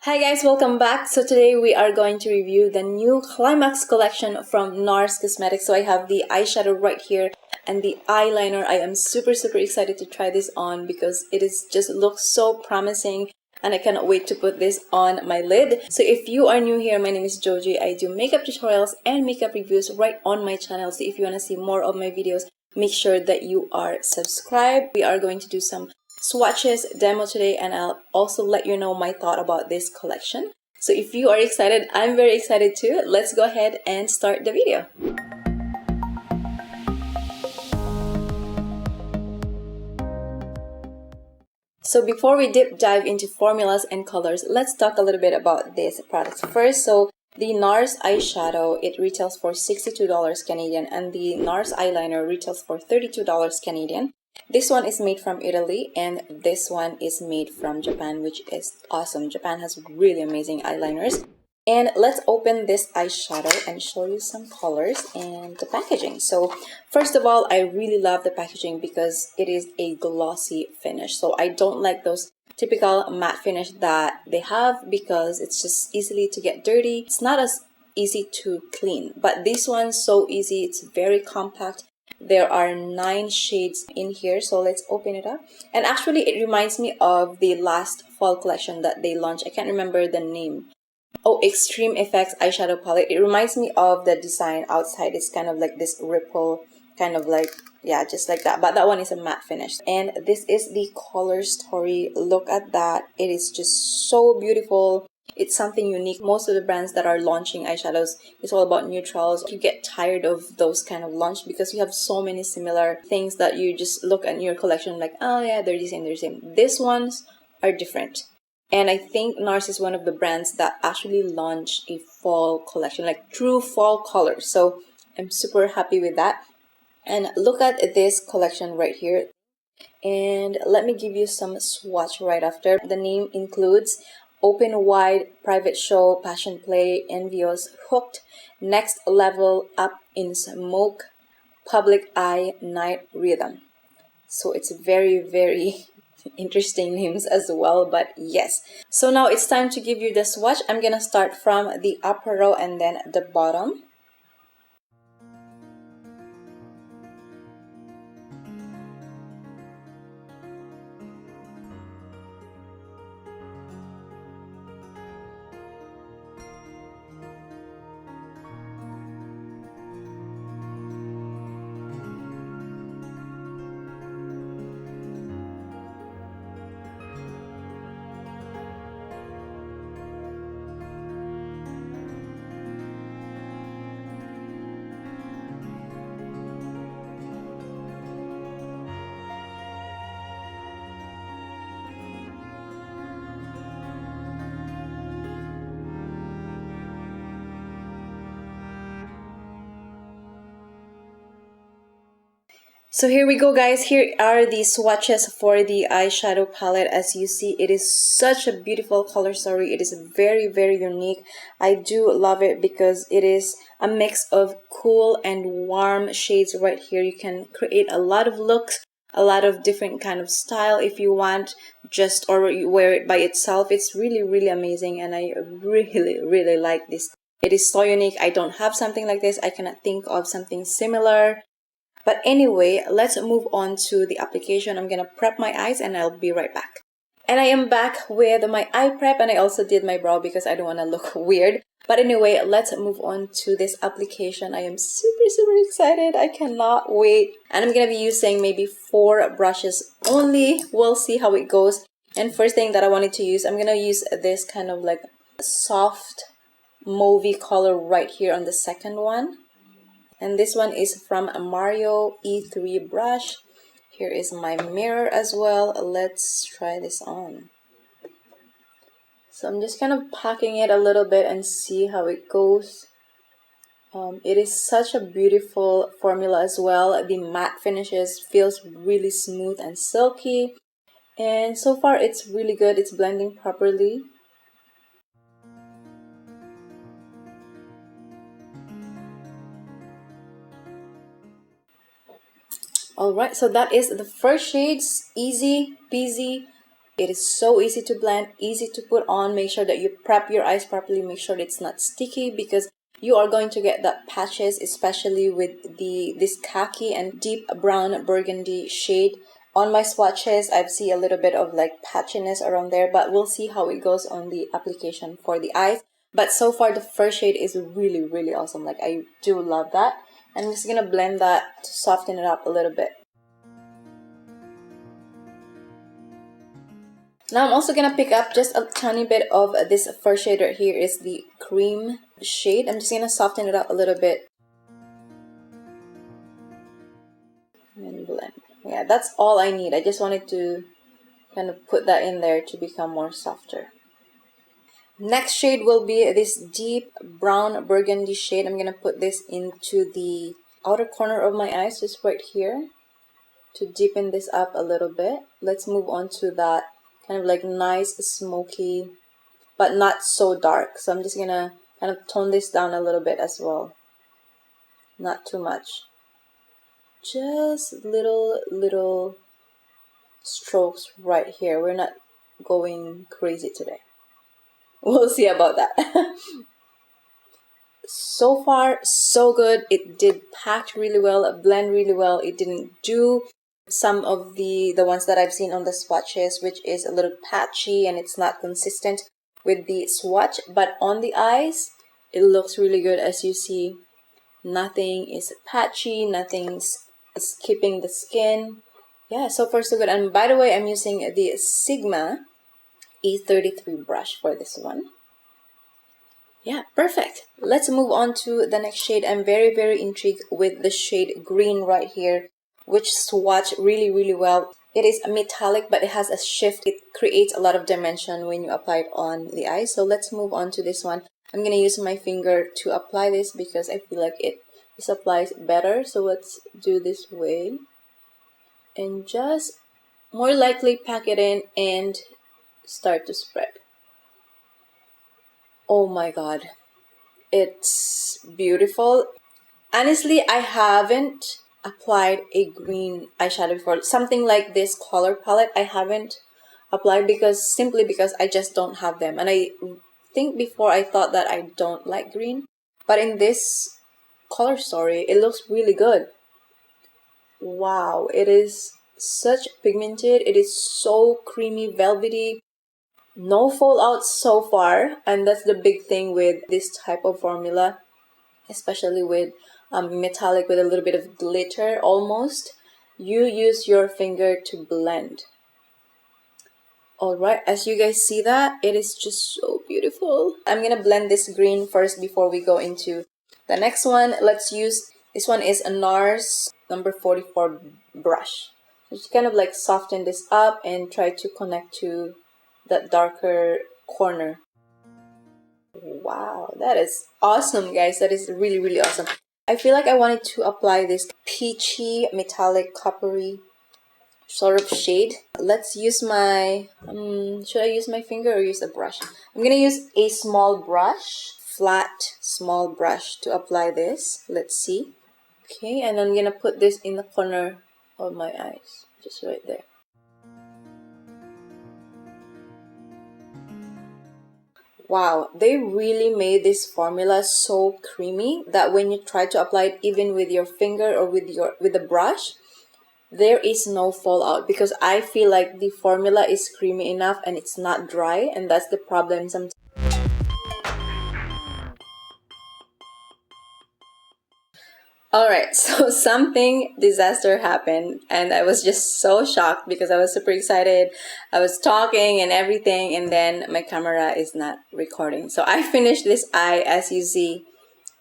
Hi guys, welcome back. So today we are going to review the new Climax collection from NARS Cosmetics. So I have the eyeshadow right here and the eyeliner. I am super excited to try this on because it is just looks so promising and I cannot wait to put this on my lid. So if you are new here, my name is Joji. I do makeup tutorials and makeup reviews right on my channel. So if you want to see more of my videos, make sure that you are subscribed. We are going to do some swatches demo today, and I'll also let you know my thought about this collection. So if you are excited, I'm very excited too. Let's go ahead and start the video. So before we deep dive into formulas and colors, let's talk a little bit about these products first. So the NARS eyeshadow, it retails for $62 Canadian, and the NARS eyeliner retails for $32 Canadian. This one is made from Italy and this one is made from Japan, which is awesome. Japan has really amazing eyeliners. And let's open this eyeshadow and show you some colors and the packaging. So first of all, I really love the packaging because it is a glossy finish. So I don't like those typical matte finish that they have because it's just easily to get dirty. It's not as easy to clean, but this one's so easy. It's very compact. There are 9 shades in here, so let's open it up. And actually it reminds me of the last fall collection that they launched. I can't remember the name. Oh, Extreme Effects eyeshadow palette. It reminds me of the design outside. It's kind of like this ripple, kind of like, yeah, just like that. But that one is a matte finish. And this is the color story. Look at that. It is just so beautiful. It's something unique. Most of the brands that are launching eyeshadows, it's all about neutrals. You get tired of those kind of launch because you have so many similar things that you just look at your collection like, oh yeah, they're the same, they're the same. These ones are different. And I think NARS is one of the brands that actually launched a fall collection, like true fall colors. So I'm super happy with that. And look at this collection right here. And let me give you some swatch right after. The name includes Open Wide, Private Show, Passion Play, Envious, Hooked, Next Level, Up in Smoke, Public Eye, Night Rhythm. So it's very interesting names as well, but yes. So now it's time to give you the swatch. I'm gonna start from the upper row and then the bottom. So here we go, guys. Here are the swatches for the eyeshadow palette. As you see, it is such a beautiful color story. It is very unique. I do love it because it is a mix of cool and warm shades right here. You can create a lot of looks, a lot of different kind of style if you want, just or you wear it by itself. It's really amazing, and I really like this. It is so unique. I don't have something like this. I cannot think of something similar. But anyway, let's move on to the application. I'm gonna prep my eyes and I'll be right back. And I am back with my eye prep, and I also did my brow because I don't want to look weird. But anyway, let's move on to this application. I am super excited. I cannot wait. And I'm gonna be using maybe 4 brushes only. We'll see how it goes. And first thing that I wanted to use, I'm gonna use this kind of like soft mauvey color right here on the second one. And this one is from a Mario E3 brush. Here is my mirror as well. Let's try this on. So I'm just kind of packing it a little bit and see how it goes. It is such a beautiful formula as well. The matte finishes feels really smooth and silky. And so far it's really good. It's blending properly. Alright, so that is the first shades, easy peasy, It is so easy to blend, easy to put on. Make sure that you prep your eyes properly. Make sure it's not sticky because you are going to get that patches, especially with this khaki and deep brown burgundy shade. On my swatches, I see a little bit of like patchiness around there, but we'll see how it goes on the application for the eyes. But so far, the first shade is really, really awesome. Like, I do love that. And I'm just gonna blend that to soften it up a little bit. Now I'm also gonna pick up just a tiny bit of this first shade right here. Is the cream shade. I'm just gonna soften it up a little bit and blend. Yeah, that's all I need. I just wanted to kind of put that in there to become more softer. Next shade will be this deep brown burgundy shade. I'm gonna put this into the outer corner of my eyes, just right here, to deepen this up a little bit. Let's move on to that kind of like nice smoky but not so dark. So I'm just gonna kind of tone this down a little bit as well. Not too much. Just little strokes right here. We're not going crazy today. We'll see about that. So far, so good. It did pack really well, blend really well. It didn't do some of the ones that I've seen on the swatches, which is a little patchy and it's not consistent with the swatch. But on the eyes, it looks really good. As you see, nothing is patchy, nothing's skipping the skin. Yeah, so far so good. And by the way, I'm using the Sigma E33 brush for this one. Yeah, perfect. Let's move on to the next shade. I'm very, very intrigued with the shade green right here, which swatch really, really well. It is metallic, but it has a shift. It creates a lot of dimension when you apply it on the eye. So let's move on to this one. I'm going to use my finger to apply this because I feel like it applies better. So let's do this way. And just more likely pack it in and start to spread. Oh my god, it's beautiful. Honestly, I haven't applied a green eyeshadow before. Something like this color palette I haven't applied simply because I just don't have them. And I think before I thought that I don't like green, but in this color story, it looks really good. Wow, it is such pigmented. It is so creamy, velvety. No fallout so far, and that's the big thing with this type of formula, especially with metallic with a little bit of glitter almost. You use your finger to blend. Alright, as you guys see that, it is just so beautiful. I'm gonna blend this green first before we go into the next one. Let's use, this one is a NARS number 44 brush. Just kind of like soften this up and try to connect to that darker corner. Wow, that is awesome, guys. That is really, really awesome. I feel like I wanted to apply this peachy, metallic, coppery sort of shade. Let's use my, should I use my finger or use a brush? I'm gonna use a small brush, flat, small brush to apply this. Let's see. Okay, and I'm gonna put this in the corner of my eyes, just right there. Wow, they really made this formula so creamy that when you try to apply it even with your finger or with the brush, there is no fallout because I feel like the formula is creamy enough and it's not dry, and that's the problem sometimes. Alright, so something disaster happened and I was just so shocked because I was super excited. I was talking and everything, and then my camera is not recording. So I finished this eye. As you see,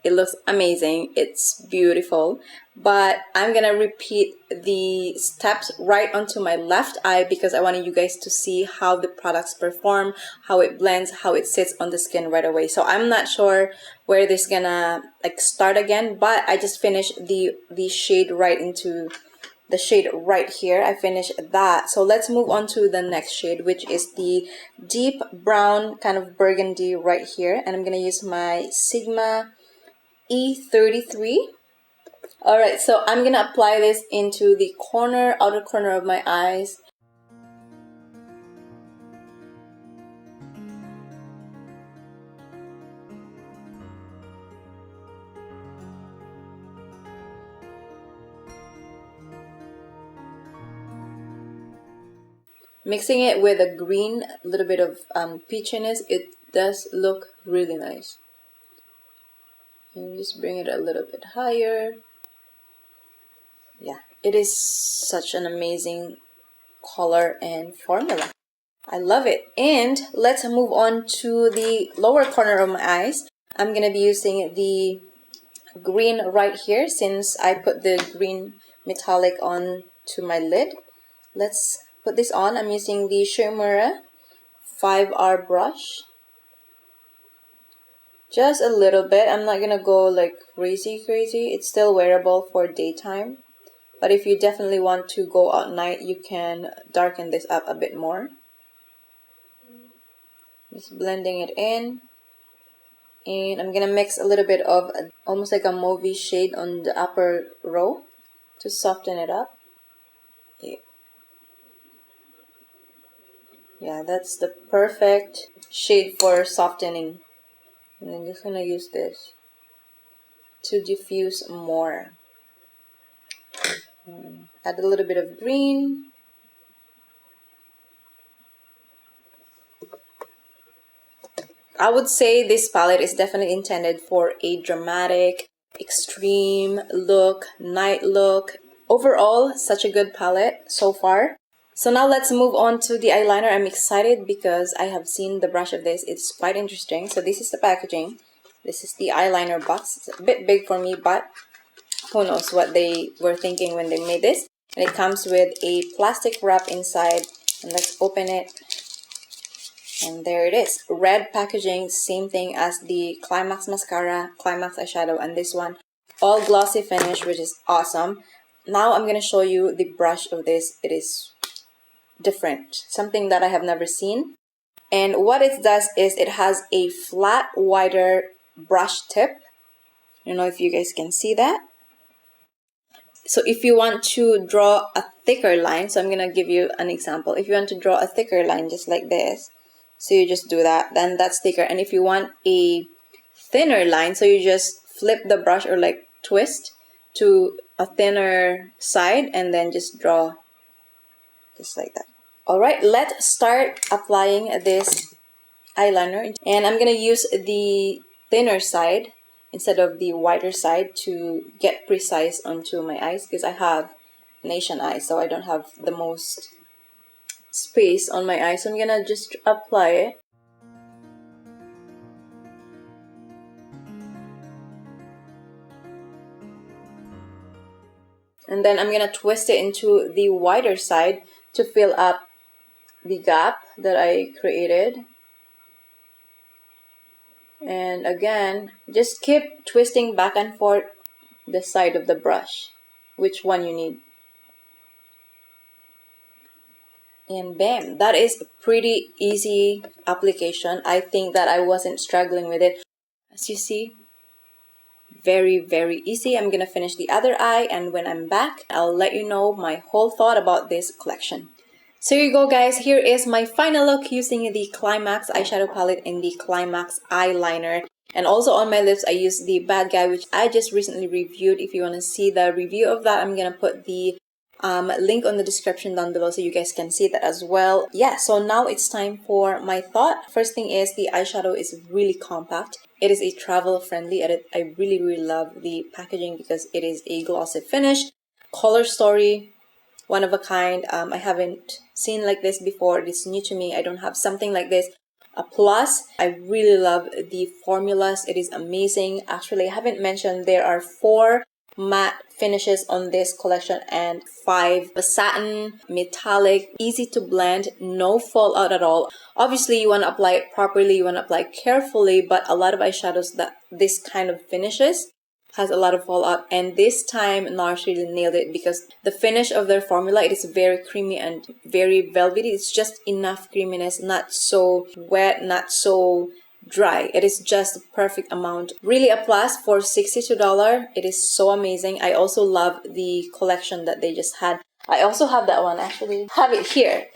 it looks amazing. It's beautiful. But I'm gonna repeat the steps right onto my left eye because I wanted you guys to see how the products perform, how it blends, how it sits on the skin right away. So I'm not sure where this gonna like start again, but I just finished the shade right into the shade right here. I finished that. So let's move on to the next shade, which is the deep brown kind of burgundy right here. And I'm gonna use my Sigma E33. Alright, so I'm gonna apply this into the outer corner of my eyes. Mixing it with a green, a little bit of peachiness, it does look really nice. And just bring it a little bit higher. Yeah, it is such an amazing color and formula. I love it. And let's move on to the lower corner of my eyes. I'm gonna be using the green right here since I put the green metallic on to my lid. Let's put this on. I'm using the Shimura 5R brush. Just a little bit. I'm not gonna go like crazy. It's still wearable for daytime. But if you definitely want to go out night, you can darken this up a bit more. Just blending it in. And I'm gonna mix a little bit of almost like a mauvey shade on the upper row to soften it up. Yeah, that's the perfect shade for softening. And I'm just gonna use this to diffuse more. Add a little bit of green. I would say this palette is definitely intended for a dramatic, extreme look, night look. Overall, such a good palette so far. So now let's move on to the eyeliner. I'm excited because I have seen the brush of this. It's quite interesting. So this is the packaging. This is the eyeliner box. It's a bit big for me, but who knows what they were thinking when they made this. And it comes with a plastic wrap inside. And let's open it. And there it is. Red packaging, same thing as the Climax mascara, Climax eyeshadow, and this one. All glossy finish, which is awesome. Now I'm going to show you the brush of this. It is different. Something that I have never seen. And what it does is it has a flat, wider brush tip. I don't know if you guys can see that. So if you want to draw a thicker line, so I'm going to give you an example. If you want to draw a thicker line just like this, so you just do that, then that's thicker. And if you want a thinner line, so you just flip the brush or like twist to a thinner side and then just draw just like that. Alright, let's start applying this eyeliner. And I'm going to use the thinner side instead of the wider side to get precise onto my eyes because I have an Asian eye, so I don't have the most space on my eyes. So I'm gonna just apply it. And then I'm gonna twist it into the wider side to fill up the gap that I created. And again, just keep twisting back and forth the side of the brush, which one you need. And bam, that is a pretty easy application. I think that I wasn't struggling with it. As you see, very easy. I'm gonna finish the other eye, and when I'm back, I'll let you know my whole thought about this collection. So here you go, guys. Here is my final look using the Climax eyeshadow palette in the Climax eyeliner. And also on my lips, I used the Bad Guy, which I just recently reviewed. If you want to see the review of that, I'm gonna put the link on the description down below so you guys can see that as well. Yeah, so now it's time for my thought. First thing is the eyeshadow is really compact. It is a travel friendly. I really love the packaging because it is a glossy finish. Color story, one of a kind. I haven't seen like this before. It's new to me. I don't have something like this. A plus, I really love the formulas. It is amazing. Actually, I haven't mentioned there are 4 matte finishes on this collection and 5 satin, metallic, easy to blend, no fallout at all. Obviously, you want to apply it properly, you want to apply carefully, but a lot of eyeshadows that this kind of finishes has a lot of fallout, and this time NARS really nailed it because the finish of their formula, it is very creamy and very velvety. It's just enough creaminess, not so wet, not so dry. It is just the perfect amount. Really a plus for $62. It is so amazing. I also love the collection that they just had. I also have that one, actually have it here.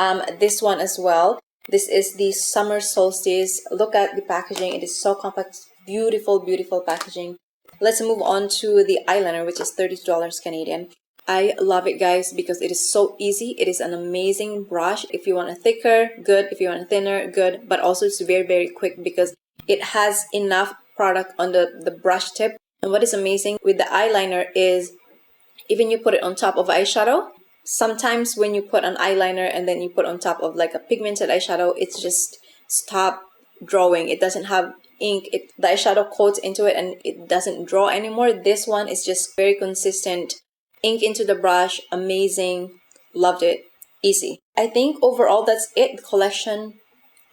This one as well. This is the Summer Solstice. Look at the packaging. It is so compact. Beautiful packaging. Let's move on to the eyeliner, which is $32 Canadian. I love it, guys, because it is so easy. It is an amazing brush. If you want a thicker, good. If you want a thinner, good. But also it's very, very quick because it has enough product on the brush tip. And what is amazing with the eyeliner is even you put it on top of eyeshadow, sometimes when you put an eyeliner and then you put on top of like a pigmented eyeshadow, it's just stop drawing. It doesn't have ink. The eyeshadow coats into it and it doesn't draw anymore. This one is just very consistent. Ink into the brush, amazing, loved it, easy. I think overall that's it. The collection,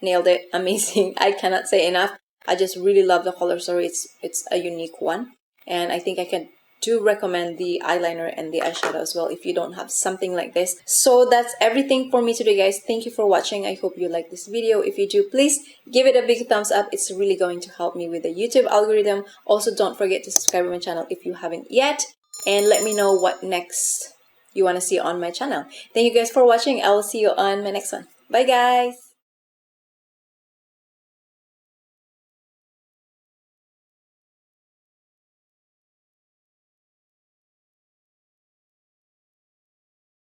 nailed it, amazing. I cannot say enough. I just really love the color story. It's a unique one, and I think I can do recommend the eyeliner and the eyeshadow as well if you don't have something like this. So that's everything for me today, guys. Thank you for watching. I hope you like this video. If you do, please give it a big thumbs up. It's really going to help me with the YouTube algorithm. Also, don't forget to subscribe to my channel if you haven't yet, and let me know what next you want to see on my channel. Thank you guys for watching. I will see you on my next one. Bye, guys.